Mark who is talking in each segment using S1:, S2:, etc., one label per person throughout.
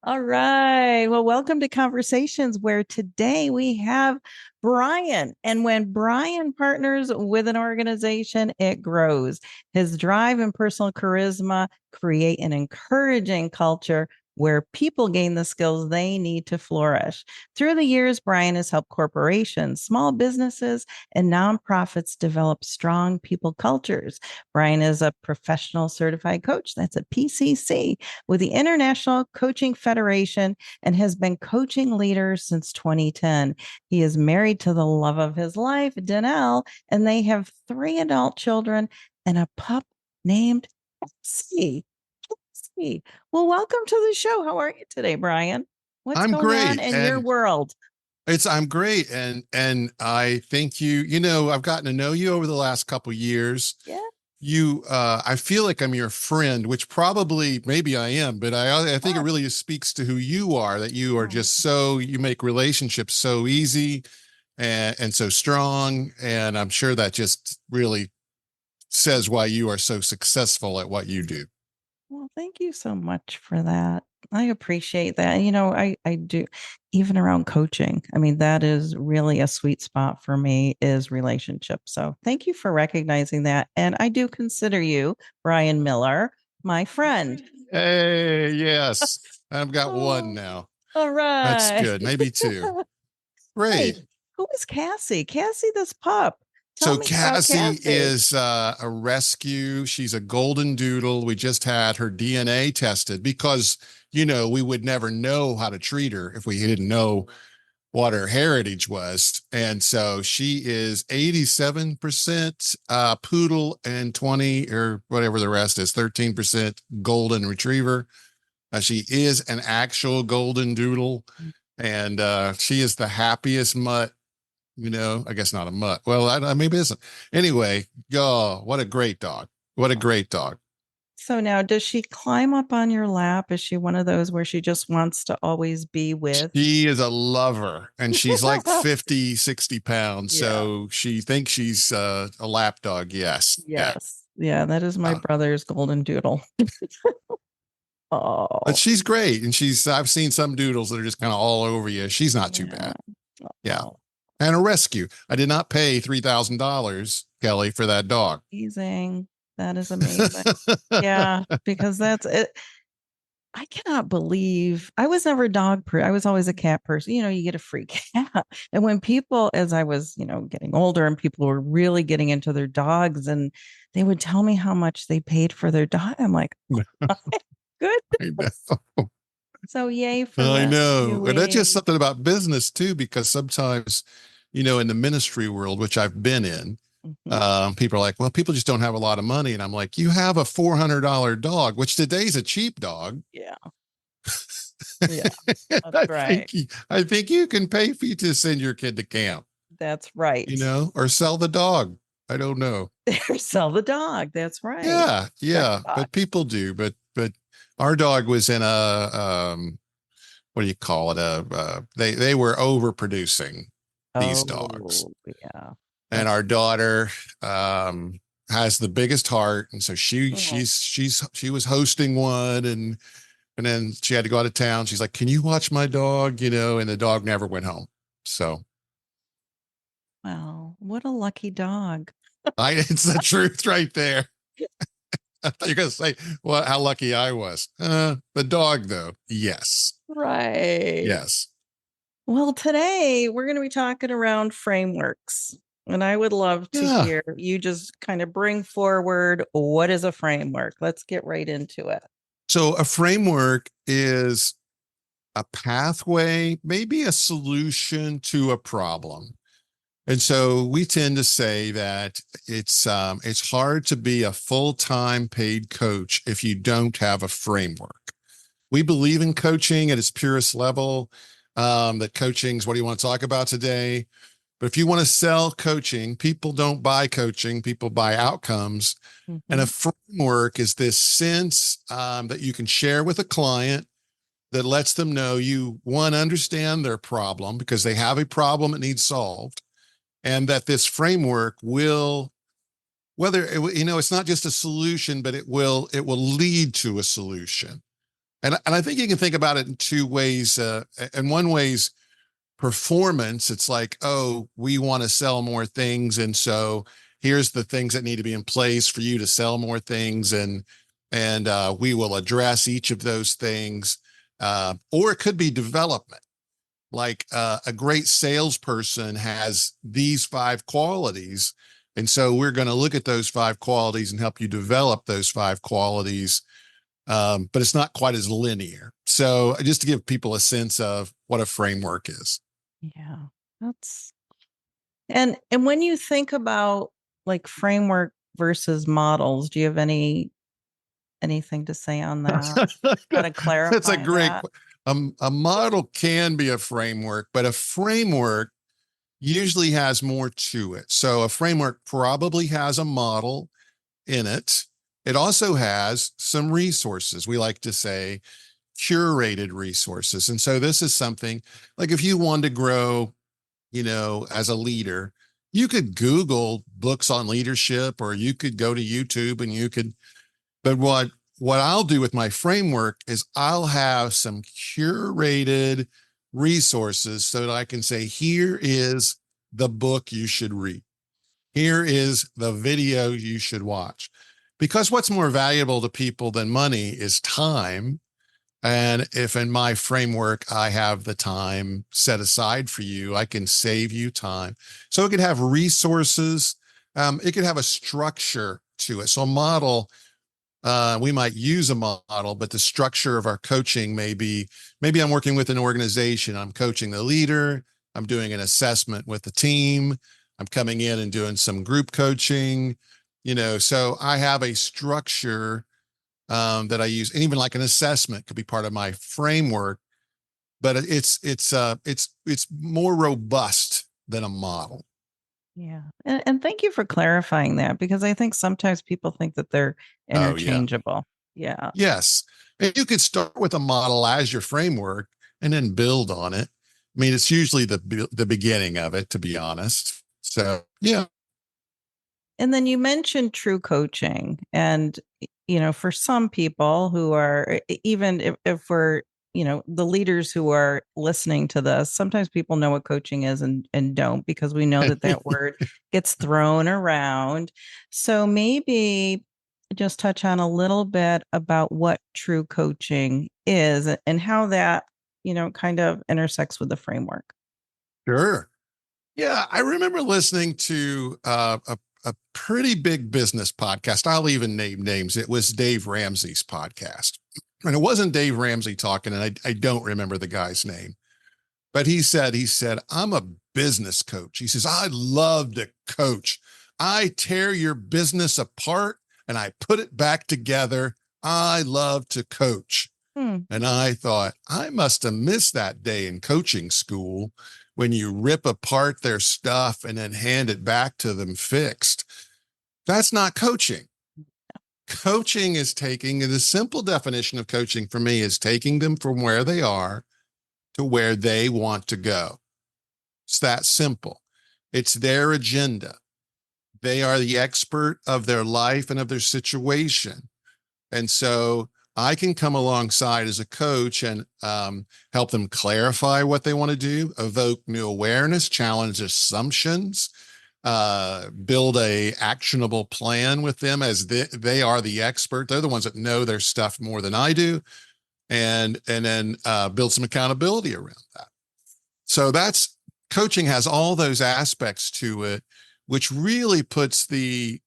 S1: All right. Well, welcome to Conversations, where today we have Brian. And when Brian partners with an organization, it grows. His drive and personal charisma create an encouraging culture where people gain the skills they need to flourish. Through the years, Brian has helped corporations, small businesses, and nonprofits develop strong people cultures. Brian is a professional certified coach. That's a PCC with the International Coaching Federation and has been coaching leaders since 2010. He is married to the love of his life, Danelle, and they have three adult children and a pup named Elsie. Elsie. Well, welcome to the show. How are you today, Brian? What's
S2: I'm
S1: going on
S2: great.
S1: in your
S2: And
S1: world?
S2: I'm great. And I think I've gotten to know you over the last couple years.
S1: Yeah.
S2: I feel like I'm your friend, which probably maybe I am, but I think it
S1: Oh,
S2: really speaks to who you are, that you are
S1: oh,
S2: just you make relationships so easy and so strong. And I'm sure that just really says why you are so successful at what you do.
S1: well, thank you so much for that. I appreciate that. I do even around coaching. I mean, that is really a sweet spot for me is relationships. So thank you for recognizing that. And I do consider you, Brian Miller, my friend.
S2: Hey, yes, I've got one
S1: Oh,
S2: now.
S1: all
S2: That's
S1: right.
S2: good. Maybe two.
S1: Hey,
S2: Great.
S1: who is Cassie? Cassie, this pup. Tell
S2: So
S1: me about
S2: Cassie
S1: Cassie.
S2: is a rescue. She's a golden doodle. We just had her DNA tested because, we would never know how to treat her if we didn't know what her heritage was. And so she is 87% poodle and 20 or whatever the rest is, 13% golden retriever. She is an actual golden doodle, and she is the happiest mutt. I guess not a mutt. Well, maybe it isn't. Anyway, oh, what a great dog! What a great dog!
S1: So now, does she climb up on your lap? Is she one of those where she just wants to always be with?
S2: She is a lover, and she's like 50, 60 pounds.
S1: Yeah.
S2: So she thinks she's a lap dog. Yes. Yeah.
S1: Yes. Yeah, that is my
S2: Uh,
S1: brother's golden doodle.
S2: but
S1: Oh,
S2: she's great. And I've seen some doodles that are just kind of all over you. She's not too
S1: yeah.
S2: bad. Yeah.
S1: Oh,
S2: And a rescue. I did not pay $3,000, Kelly, for that dog.
S1: amazing. That is amazing. Yeah, because that's it. I cannot believe I was never a dog person. I was always a cat person. You get a free cat. And when people, as I was, getting older and people were really getting into their dogs and they would tell me how much they paid for their dog, I'm like, oh, good.
S2: I know.
S1: So yay for
S2: I know. And that's just
S1: rescuing.
S2: something about business too, because sometimes, in the ministry world, which I've been in,
S1: Mhm.
S2: people are like, well, people just don't have a lot of money. And I'm like, you have a $400 dog, which today's a cheap dog.
S1: Yeah. Yeah. That's
S2: I
S1: right.
S2: think, I think you can pay for you to send your kid to camp,
S1: That's right.
S2: or sell the dog. I don't know.
S1: Sell the dog. That's right.
S2: Yeah.
S1: Check
S2: Yeah.
S1: box.
S2: But people do, but our dog was in what do you call it? They were overproducing these dogs,
S1: Oh, yeah.
S2: and
S1: That's
S2: our daughter has the biggest heart, and so
S1: oh,
S2: she was hosting one, and then she had to go out of town. She's like, "Can you watch my dog?" And the dog never went home. So
S1: well, what a lucky dog.
S2: it's the truth right there. I thought you were gonna say, "Well, how lucky I was." The dog, though, yes,
S1: Right.
S2: yes,
S1: Well, today we're going to be talking around frameworks. And I would love to
S2: yeah.
S1: hear you just kind of bring forward what is a framework. Let's get right into it.
S2: So a framework is a pathway, maybe a solution to a problem. And so we tend to say that it's hard to be a full-time paid coach if you don't have a framework. We believe in coaching at its purest level. That coaching's what do you want to talk about today? But if you want to sell coaching, people don't buy coaching; people buy outcomes. And a
S1: Mhm.
S2: framework is this sense that you can share with a client that lets them know you, one, understand their problem because they have a problem that needs solved, and that this framework will, whether it's not just a solution, but it will lead to a solution. And I think you can think about it in two ways. And one way's performance. It's like, oh, we want to sell more things. And so here's the things that need to be in place for you to sell more things. And we will address each of those things. Or it could be development. Like a great salesperson has these five qualities. And so we're going to look at those five qualities and help you develop those five qualities. But it's not quite as linear. So just to give people a sense of what a framework is.
S1: Yeah. That's and when you think about like framework versus models, do you have anything to say on that? How to
S2: That's a
S1: clarify
S2: great,
S1: that?
S2: a model can be a framework, but a framework usually has more to it. So a framework probably has a model in it. It also has some resources. We like to say curated resources. And so this is something like if you want to grow, as a leader, you could Google books on leadership, or you could go to YouTube and but what I'll do with my framework is I'll have some curated resources so that I can say, here is the book you should read. Here is the video you should watch. Because what's more valuable to people than money is time. And if in my framework, I have the time set aside for you, I can save you time. So it could have resources. It could have a structure to it. So a model, we might use a model, but the structure of our coaching maybe I'm working with an organization. I'm coaching the leader. I'm doing an assessment with the team. I'm coming in and doing some group coaching, so I have a structure that I use, and even like an assessment could be part of my framework, but it's more robust than a model.
S1: Yeah. And thank you for clarifying that because I think sometimes people think that they're
S2: Oh yeah,
S1: interchangeable. Yeah.
S2: yes, and you could start with a model as your framework and then build on it. I mean, it's usually the beginning of it, to be honest. So yeah,
S1: And then you mentioned true coaching. And, for some people who are, even if we're, the leaders who are listening to this, sometimes people know what coaching is and don't because we know that that word gets thrown around. So maybe just touch on a little bit about what true coaching is and how that, kind of intersects with the framework.
S2: sure. Yeah, I remember listening to a pretty big business podcast. I'll even name names. It was Dave Ramsey's podcast. And it wasn't Dave Ramsey talking, and I don't remember the guy's name. But he said, I'm a business coach. He says, I love to coach. I tear your business apart and I put it back together. I love to coach.
S1: Hmm.
S2: And I thought, I must have missed that day in coaching school when you rip apart their stuff and then hand it back to them fixed. That's not coaching. Coaching is the simple definition of coaching for me is taking them from where they are to where they want to go. It's that simple. It's their agenda. They are the expert of their life and of their situation. And so I can come alongside as a coach and help them clarify what they want to do, evoke new awareness, challenge assumptions, build a actionable plan with them as they are the expert. They're the ones that know their stuff more than I do, and then build some accountability around that. So that's coaching has all those aspects to it, which really puts the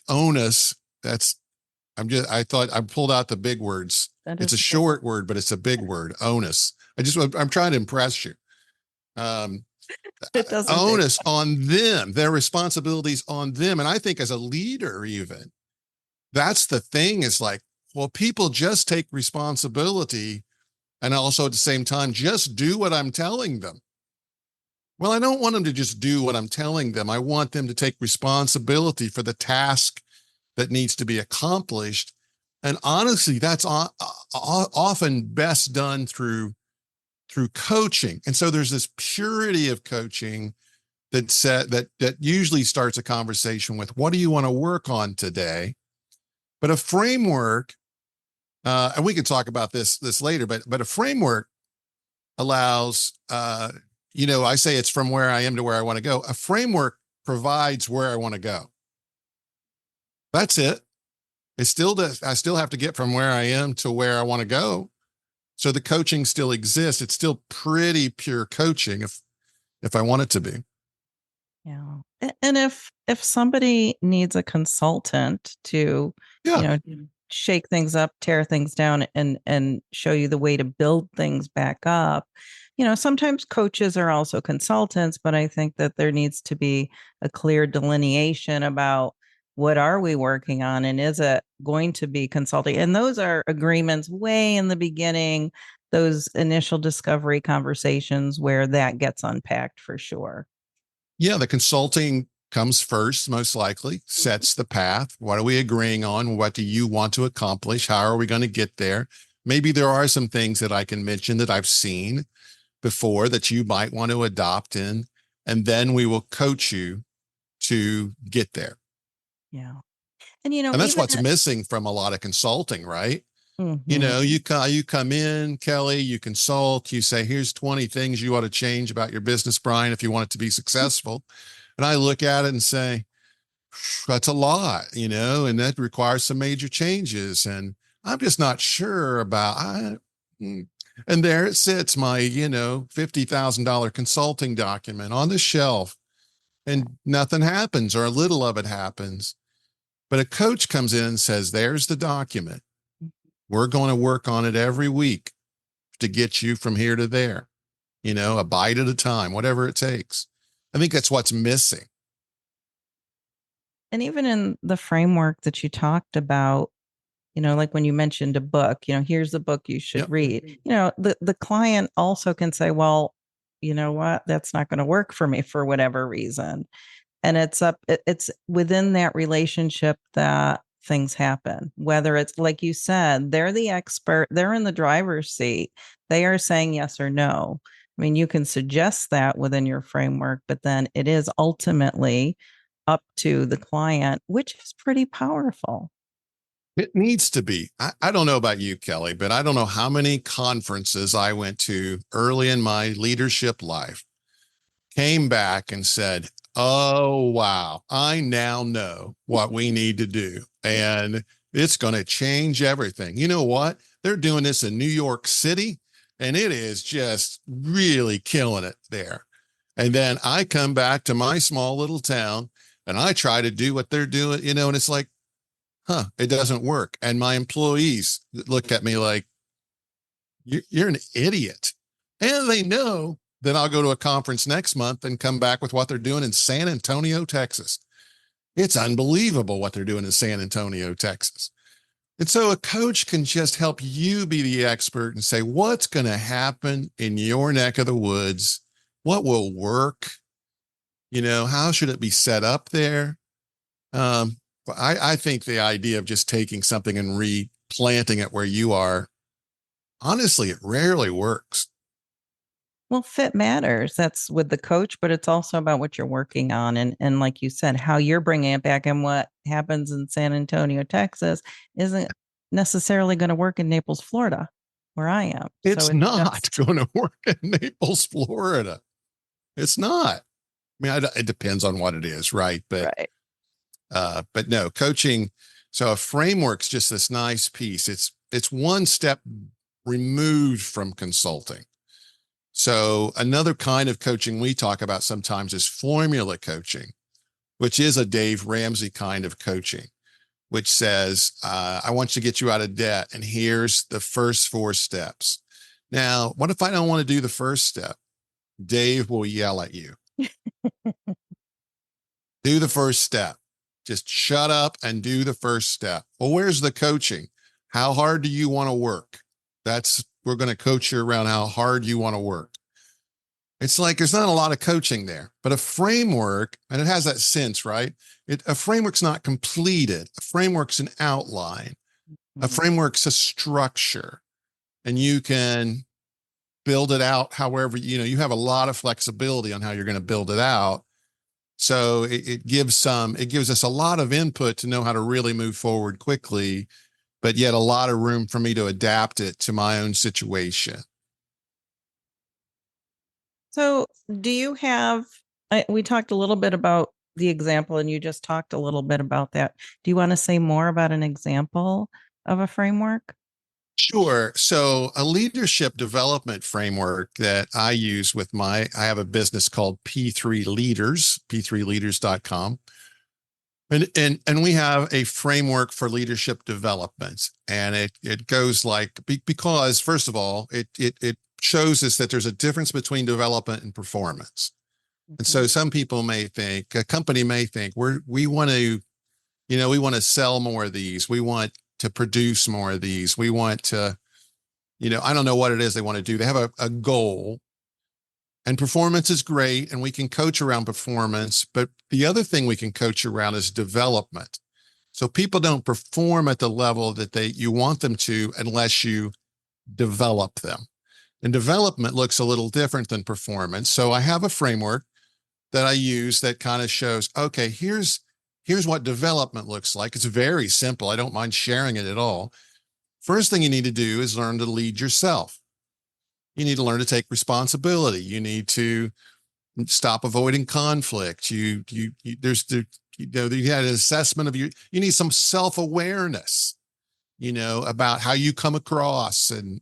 S2: onus. I thought I pulled out the big words.
S1: That
S2: It's
S1: is
S2: a
S1: a big
S2: short word, but it's a big word, onus. I'm trying to impress you. Um,
S1: it doesn't take
S2: onus on them, their responsibilities on them. And I think as a leader, even that's the thing is like, well, people just take responsibility and also at the same time, just do what I'm telling them. Well, I don't want them to just do what I'm telling them. I want them to take responsibility for the task that needs to be accomplished. And honestly, that's often best done through coaching. And so there's this purity of coaching that usually starts a conversation with, what do you want to work on today? But a framework And we can talk about this later, but a framework allows, I say it's from where I am to where I want to go. A framework provides where I want to go. That's it. It still does. I still have to get from where I am to where I want to go. So the coaching still exists. It's still pretty pure coaching if I want it to be.
S1: Yeah. And if somebody needs a consultant to,
S2: Yeah.
S1: shake things up, tear things down and show you the way to build things back up, sometimes coaches are also consultants, but I think that there needs to be a clear delineation about what are we working on and is it going to be consulting? And those are agreements way in the beginning, those initial discovery conversations where that gets unpacked for sure.
S2: Yeah. The consulting comes first, most likely, sets the path. What are we agreeing on? What do you want to accomplish? How are we going to get there? Maybe there are some things that I can mention that I've seen before that you might want to adopt in, and then we will coach you to get there.
S1: Yeah. And
S2: And that's
S1: even
S2: what's missing from a lot of consulting, right?
S1: Mhm.
S2: You come in, Kelly, you consult, you say, here's 20 things you ought to change about your business, Brian, if you want it to be successful. And I look at it and say, that's a lot, and that requires some major changes. And I'm just not sure about and there it sits, my, $50,000 consulting document on the shelf, and nothing happens or a little of it happens. But a coach comes in and says, there's the document. We're going to work on it every week to get you from here to there, a bite at a time, whatever it takes. I think that's what's missing.
S1: And even in the framework that you talked about, like when you mentioned a book, here's the book you should
S2: Yep.
S1: read. The client also can say, well, you know what, that's not going to work for me for whatever reason. And it's within that relationship that things happen, whether it's like you said, they're the expert, they're in the driver's seat, they are saying yes or no. I mean, you can suggest that within your framework, but then it is ultimately up to the client, which is pretty powerful.
S2: It needs to be. I don't know about you, Kelly, but I don't know how many conferences I went to early in my leadership life, came back and said, oh, wow, I now know what we need to do. And it's going to change everything. You know what? They're doing this in New York City, and it is just really killing it there. And then I come back to my small little town and I try to do what they're doing, and it's like, it doesn't work. And my employees look at me like, you're an idiot. And they know that I'll go to a conference next month and come back with what they're doing in San Antonio, Texas. It's unbelievable what they're doing in San Antonio, Texas. And so a coach can just help you be the expert and say, what's going to happen in your neck of the woods? What will work? How should it be set up there? Um, I think the idea of just taking something and replanting it where you are, honestly, it rarely works.
S1: Well, fit matters. That's with the coach, but it's also about what you're working on. And like you said, how you're bringing it back and what happens in San Antonio, Texas isn't necessarily going to work in Naples, Florida, where I am. So
S2: It's
S1: it's
S2: not
S1: just
S2: going to work in Naples, Florida. It's not. I mean, it depends on what it is, right?
S1: right.
S2: But no, coaching. So a framework's just this nice piece. It's one step removed from consulting. So another kind of coaching we talk about sometimes is formula coaching, which is a Dave Ramsey kind of coaching, which says, I want you to get you out of debt. And here's the first 4 steps. Now, what if I don't want to do the first step? Dave will yell at you. Do the first step. Just shut up and do the first step. Well, where's the coaching? How hard do you want to work? We're going to coach you around how hard you want to work. It's like there's not a lot of coaching there, but a framework, and it has that sense, right? A framework's not completed. A framework's an outline. A
S1: Mhm.
S2: framework's a structure, and you can build it out however, you have a lot of flexibility on how you're going to build it out. So it gives us a lot of input to know how to really move forward quickly but yet a lot of room for me to adapt it to my own situation.
S1: So, do you have, we talked a little bit about the example, and you just talked a little bit about that. Do you want to say more about an example of a framework?
S2: Sure. So a leadership development framework that I use with I have a business called P3 Leaders, p3leaders.com. And we have a framework for leadership development. And it goes like, because first of all, it shows us that there's a difference between development and performance. And so some people may think, a company may think, we want to, we want to sell more of these. We want to produce more of these. We want to, I don't know what it is they want to do. They have a goal, and performance is great, and we can coach around performance. But the other thing we can coach around is development. So people don't perform at the level that you want them to unless you develop them. And development looks a little different than performance. So I have a framework that I use that kind of shows, okay, here's what development looks like. It's very simple. I don't mind sharing it at all. First thing you need to do is learn to lead yourself. You need to learn to take responsibility. You need to stop avoiding conflict. You had an assessment of you need some self-awareness, about how you come across. And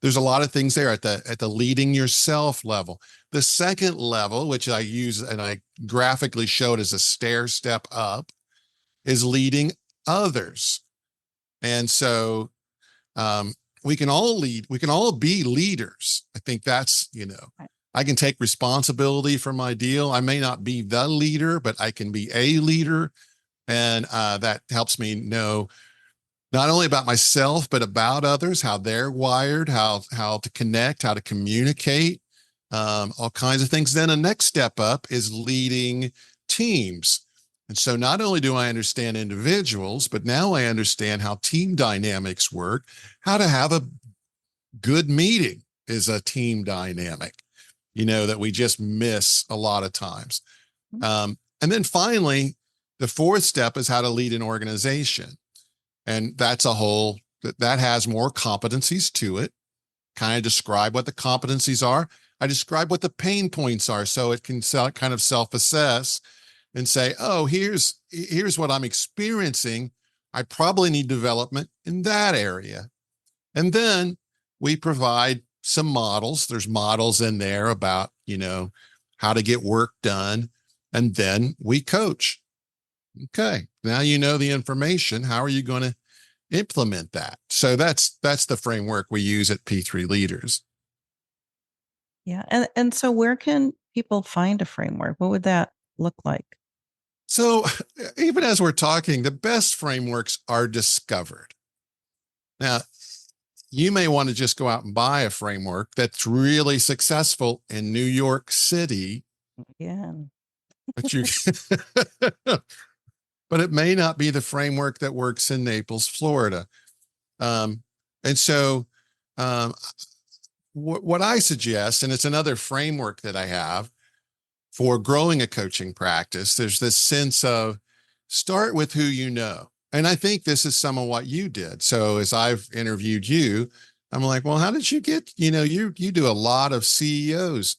S2: there's a lot of things there at the leading yourself level. The second level, which I use and I graphically show it as a stair step up, is leading others. And so we can all lead, we can all be leaders. I think that's, I can take responsibility for my deal. I may not be the leader, but I can be a leader. And that helps me know not only about myself, but about others, how they're wired, how to connect, how to communicate, all kinds of things. Then the next step up is leading teams. And so not only do I understand individuals, but now I understand how team dynamics work. How to have a good meeting is a team dynamic, that we just miss a lot of times. And then finally, the fourth step is how to lead an organization. And that's that has more competencies to it. Kind of describe what the competencies are. I describe what the pain points are, so it can kind of self-assess and say, oh, here's what I'm experiencing. I probably need development in that area. And then we provide some models. There's models in there about, how to get work done. And then we coach. Okay, now you know the information. How are you going to implement that? So that's the framework we use at P3 Leaders.
S1: Yeah. And so where can people find a framework? What would that look like?
S2: So even as we're talking, the best frameworks are discovered. Now, you may want to just go out and buy a framework that's really successful in New York City.
S1: Yeah.
S2: But but it may not be the framework that works in Naples, Florida. And so what I suggest, and it's another framework that I have for growing a coaching practice, there's this sense of start with who you know. And I think this is some of what you did. So as I've interviewed you, I'm like, well, how did you get, you do a lot of CEOs,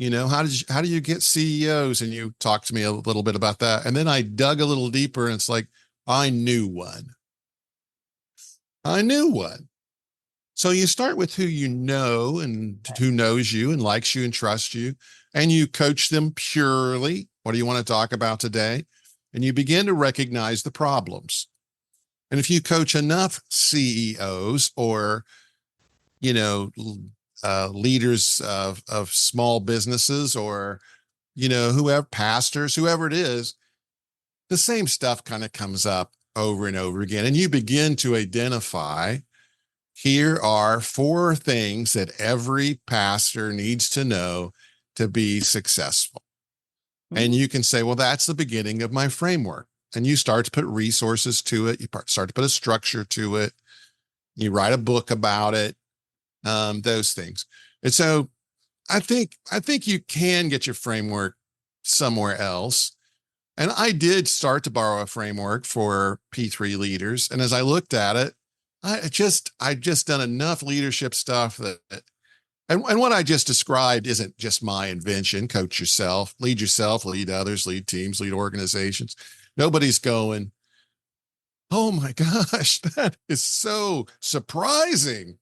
S2: how do you get CEOs? And you talked to me a little bit about that. And then I dug a little deeper, and it's like, I knew one. So you start with who you know and who knows you and likes you and trusts you, and you coach them purely. What do you want to talk about today? And you begin to recognize the problems. And if you coach enough CEOs or, leaders of small businesses or, whoever, pastors, whoever it is, the same stuff kind of comes up over and over again. And you begin to identify, here are 4 things that every pastor needs to know to be successful. And you can say, well, that's the beginning of my framework. And you start to put resources to it. You start to put a structure to it. You write a book about it, those things. And so I think you can get your framework somewhere else. And I did start to borrow a framework for P3 leaders. And as I looked at it, I've just done enough leadership stuff and what I just described isn't just my invention. Coach yourself, lead others, lead teams, lead organizations. Nobody's going, oh my gosh, that is so surprising.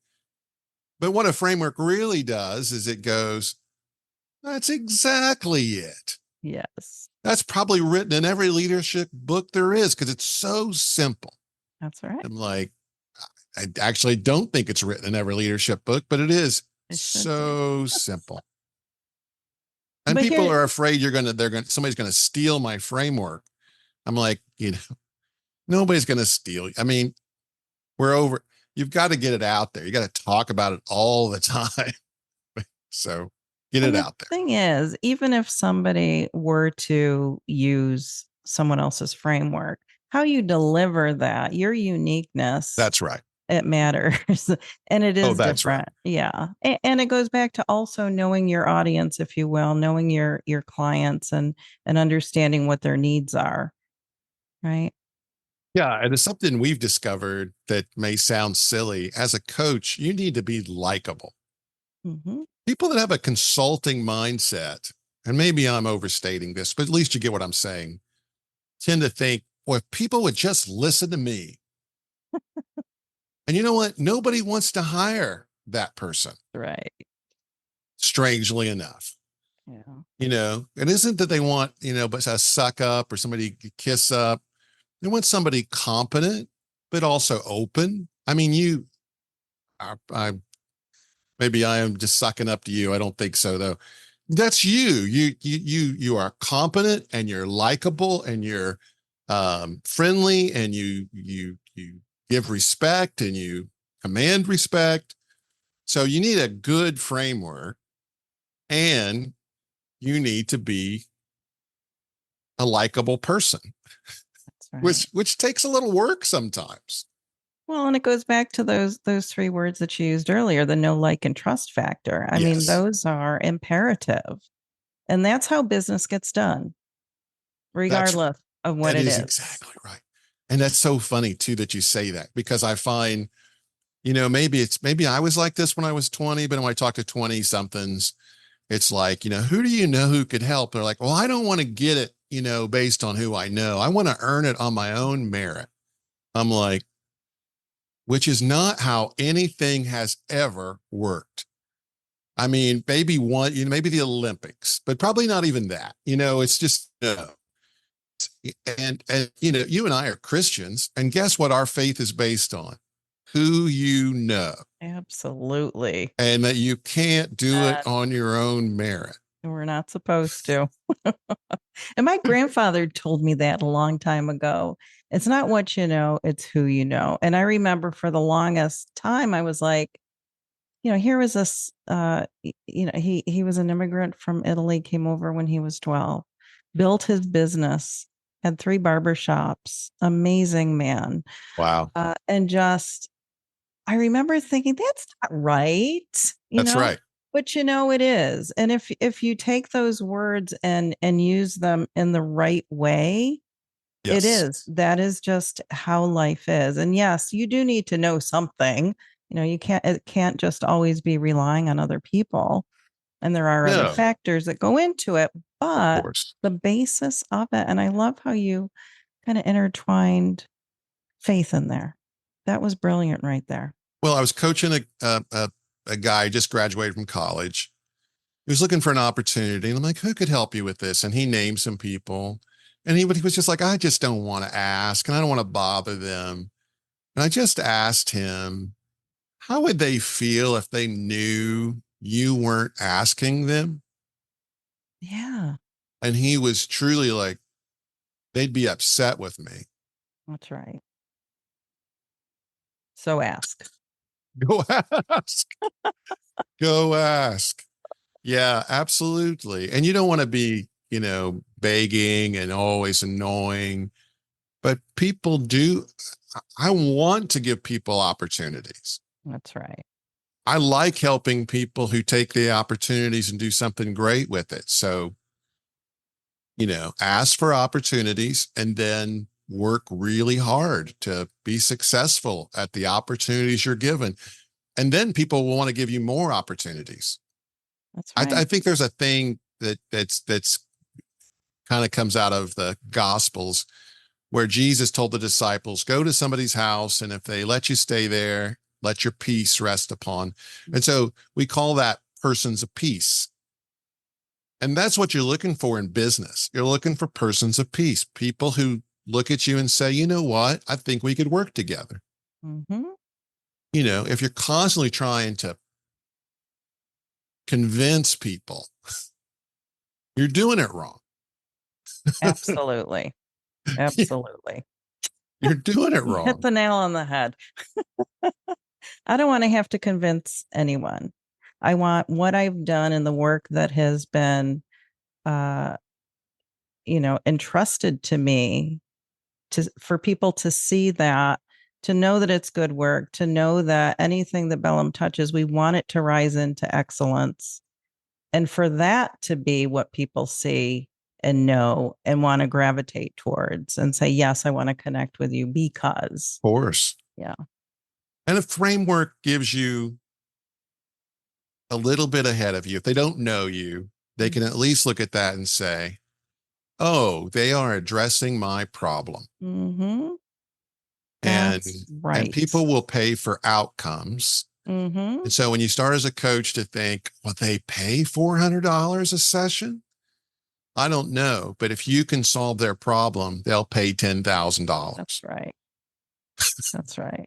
S2: But what a framework really does is it goes, that's exactly it.
S1: Yes,
S2: That's probably written in every leadership book there is because it's so simple.
S1: that's right.
S2: I'm like, I actually don't think it's written in every leadership book, but it is
S1: It should be.
S2: so simple. And
S1: But
S2: people
S1: here,
S2: are afraid somebody's going to steal my framework. I'm like, nobody's going to steal. I mean, we're over, you've got to get it out there. You got to talk about it all the time. So get
S1: and
S2: it
S1: the
S2: out there.
S1: thing is, even if somebody were to use someone else's framework, how you deliver that, your uniqueness,
S2: That's right.
S1: it matters. And it
S2: Oh,
S1: is
S2: that's right.
S1: different. Yeah. And it goes back to also knowing your audience, if you will, knowing your clients and understanding what their needs are. Right.
S2: Yeah. And it's something we've discovered that may sound silly. As a coach, you need to be likable.
S1: Mm-hmm.
S2: People that have a consulting mindset, and maybe I'm overstating this, but at least you get what I'm saying, tend to think, well, if people would just listen to me. And you know what? Nobody wants to hire that person,
S1: Right.
S2: strangely enough.
S1: Yeah.
S2: It isn't that they want, but a suck up or somebody to kiss up. They want somebody competent, but also open. I mean, I maybe I am just sucking up to you. I don't think so though. That's you. You are competent and you're likable and you're friendly and you give respect and you command respect. So you need a good framework and you need to be a likable person,
S1: That's right.
S2: which takes a little work sometimes.
S1: Well, and it goes back to those three words that you used earlier, the know, like, and trust factor. I mean,
S2: Yes.
S1: those are imperative. And that's how business gets done,
S2: That's
S1: regardless of what
S2: that
S1: it
S2: is
S1: is.
S2: exactly right. And that's so funny too that you say that because I find, maybe I was like this when I was 20, but when I talk to 20 somethings, it's like, who do you know who could help? They're like, well, I don't want to get it, based on who I know. I want to earn it on my own merit. I'm like, which is not how anything has ever worked. I mean, maybe maybe the Olympics, but probably not even that. It's just no. And you and I are Christians, and guess what our faith is based on? Who you know,
S1: Absolutely.
S2: and that you can't do it
S1: And
S2: on your own merit.
S1: we're not supposed to. And my grandfather told me that a long time ago. It's not what you know, it's who you know. And I remember for the longest time, I was like, here was this, he was an immigrant from Italy, came over when he was 12, built his business, had three barber shops, amazing man.
S2: Wow.
S1: And just, I remember thinking, that's not right,
S2: That's right.
S1: but it is. And if you take those words and use them in the right way,
S2: Yes.
S1: that is just how life is. And yes, you do need to know something. It can't just always be relying on other people. And there are other
S2: No,
S1: factors that go into it,
S2: of
S1: but
S2: course.
S1: the basis of it, and I love how you kind of intertwined faith in there. That was brilliant right there.
S2: Well, I was coaching a guy just graduated from college. He was looking for an opportunity, and I'm like, who could help you with this? And he named some people, and he was just like, I just don't want to ask, and I don't want to bother them. And I just asked him, how would they feel if they knew you weren't asking them?
S1: Yeah,
S2: And he was truly like, they'd be upset with me.
S1: that's right. So ask.
S2: Go ask. Go ask. Yeah, absolutely. And you don't want to be, begging and always annoying, but people do. I want to give people opportunities.
S1: That's right.
S2: I like helping people who take the opportunities and do something great with it. So ask for opportunities and then work really hard to be successful at the opportunities you're given. And then people will want to give you more opportunities.
S1: That's
S2: I,
S1: right.
S2: I think there's a thing that's kind of comes out of the Gospels where Jesus told the disciples, go to somebody's house, and if they let you stay there, let your peace rest upon. And so we call that persons of peace. And that's what you're looking for in business. You're looking for persons of peace, people who look at you and say, you know what? I think we could work together.
S1: Mm-hmm.
S2: If you're constantly trying to convince people, you're doing it wrong.
S1: Absolutely. Absolutely.
S2: You're doing it
S1: You hit
S2: wrong.
S1: the nail on the head. I don't want to have to convince anyone. I want what I've done and the work that has been, uh, entrusted to me for people to see that, to know that it's good work, to know that anything that Bellum touches, we want it to rise into excellence. And for that to be what people see and know and want to gravitate towards and say, yes, I want to connect with you because,
S2: Of course.
S1: yeah.
S2: And a framework gives you a little bit ahead of you. If they don't know you, they can at least look at that and say, oh, they are addressing my problem.
S1: Mm-hmm.
S2: And
S1: That's
S2: and
S1: right.
S2: people will pay for outcomes.
S1: Mm-hmm.
S2: And so when you start as a coach to think, well, they pay $400 a session? I don't know. But if you can solve their problem, they'll pay
S1: That's
S2: $10,000.
S1: right. That's right.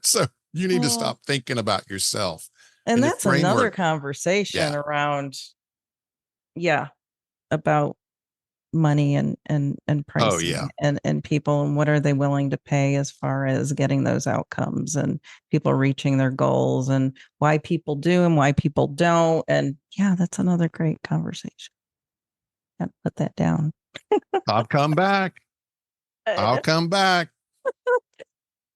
S2: So you need to
S1: Well,
S2: stop thinking about yourself.
S1: and
S2: And the
S1: that's another
S2: framework,
S1: conversation
S2: yeah.
S1: around, yeah, about money and
S2: Oh,
S1: pricing
S2: yeah.
S1: and people and what are they willing to pay as far as getting those outcomes and people reaching their goals and why people do and why people don't. And yeah, that's another great conversation. Got to put that down.
S2: I'll come back. I'll come back.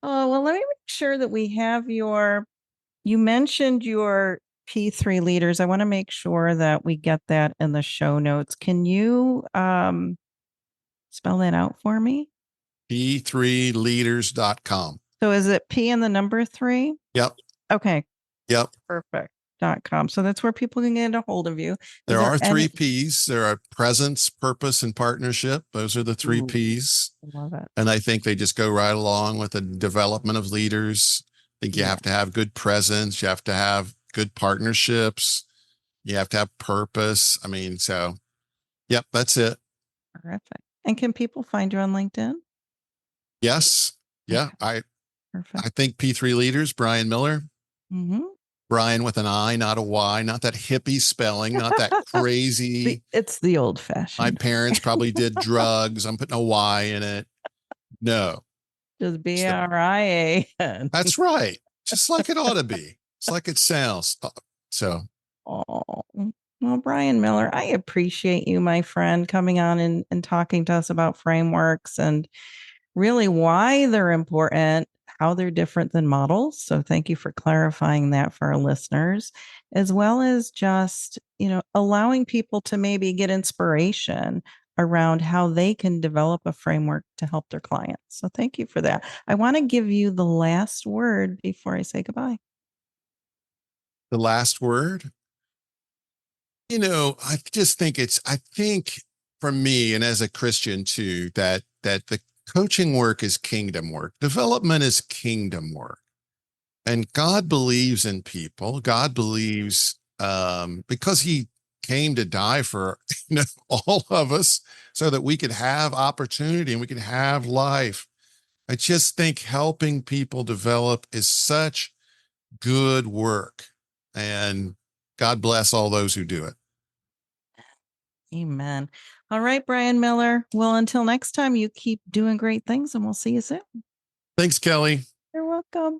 S1: Oh, well, let me make sure that we have you mentioned your P3 leaders. I want to make sure that we get that in the show notes. Can you spell that out for me?
S2: P3leaders.com.
S1: So is it P and the number 3?
S2: Yep.
S1: Okay,
S2: Yep.
S1: perfect. .com. So that's where people can get a hold of you. Is
S2: There
S1: there
S2: are three
S1: any?
S2: P's. There are presence, purpose, and partnership. Those are the three
S1: Ooh,
S2: P's.
S1: I love it.
S2: And I think they just go right along with the development of leaders. I think you
S1: Yeah,
S2: have to have good presence. You have to have good partnerships. You have to have purpose. I mean, so, yep, that's it.
S1: terrific. And can people find you on LinkedIn?
S2: Yes. Yeah.
S1: Okay,
S2: I
S1: perfect.
S2: think P3 leaders, Brian Miller,
S1: Mm-hmm.
S2: Brian with an I, not a Y, not that hippie spelling, not that crazy.
S1: It's the old
S2: My
S1: fashioned.
S2: parents probably did drugs. I'm putting a Y in it. No.
S1: Just
S2: So
S1: BRIAN.
S2: that's right. Just like it ought to be. It's like it sounds. So
S1: Oh, well, Brian Miller, I appreciate you, my friend, coming on and talking to us about frameworks and really why they're important, how they're different than models. So thank you for clarifying that for our listeners, as well as just, allowing people to maybe get inspiration around how they can develop a framework to help their clients. So thank you for that. I want to give you the last word before I say goodbye.
S2: the last word, I think for me and as a Christian too, that the coaching work is kingdom work. Development is kingdom work. And God believes in people. God believes because he came to die for all of us so that we could have opportunity and we could have life. I just think helping people develop is such good work. And God bless all those who do it.
S1: Amen. All right, Brian Miller. Well, until next time, you keep doing great things and we'll see you soon.
S2: Thanks, Kelly.
S1: You're welcome.